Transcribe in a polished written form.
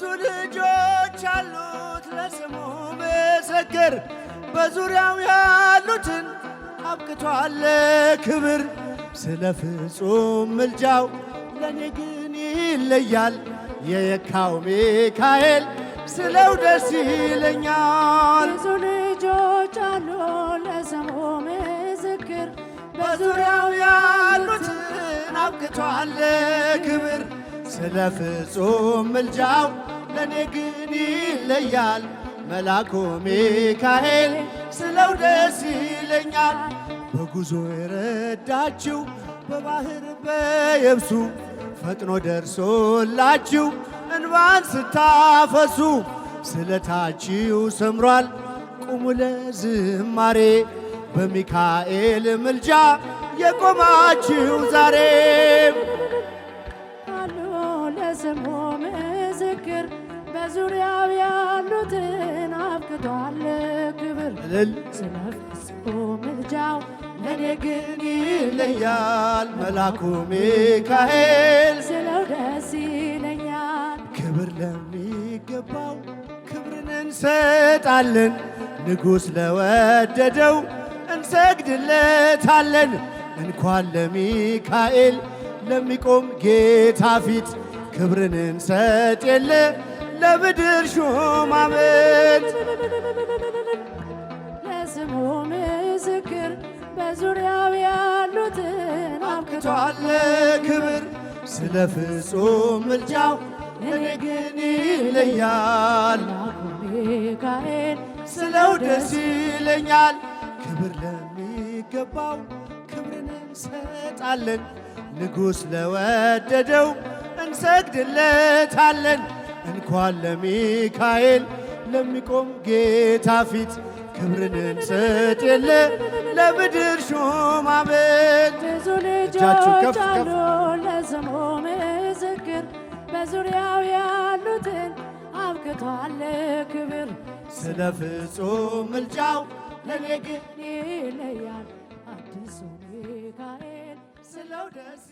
ብዙ ልጆች አሉት ለስሙ ምስክር በዙሪያው ያሉትን አብቅቷል ክብር ስለ ፍጹም ምልጃው ለኔ ግን ይለያል የየካው ሚካኤል ስለው ደስ ይለኛል። ብዙ ልጆች አሉ ለስሙ ምስክር በዙሪያው ያሉትን አብቅቷል ክብር ስለ ፍጹም ምልጃው ለኔ ግን ይለያል መልአኩ ሚካኤል ስለው ደስ ይለኛል። በጉዞ የረዳችው በባህር በየብሱ ፈጥኖ ደርሶላችሁ እንባን ስታፈሱ ስለታችሁ ሰምሯል ቁሙ ለዝማሬ በሚካኤል ምልጃ የቆማችሁ ዛሬ አሉ ለስሙ ምስክር በዙሪያው ያሉትን አብቅቷል ክብር ስለ ፍጹም ምልጃው ለኔ ግን ይለያል መልአኩ ሚካኤል ስለው ደስ ይለኛል። ክብር ለሚገባው ክብርን እንሰጣለን ንጉሥ ለወደደው እንሰግድለታለን። እንኳን ለሚካኤል ለሚቆም ጌታ ፊት ክብርን እንሰጥ የለ ለምድር ሹማምንት ለስሙ ምስክር በዙሪያው ያሉትን አብቅቷል ክብር ስለ ፍጹም ምልጃው ለኔ ግን ይለያል ሚካኤል ስለው ደስ ይለኛል። ክብር ለሚገባው ክብርን እንሰጣለን ንጉሥ ለወደደው እንሰግድለታለን። እንኳን ለሚካኤል ለሚቆም ጌታ ፊት ክብርን እንሰጥ የለ ለምድር ሹማምንት ብዙ ልጆች አሉ ለስሙ ምስክር በዙሪያው ያሉትን አብቅቷል ክብር ስለ ፍጹም ምልጃው ለኔ ግን ይለያል አዲሱ ሚካኤል ስለው ደስ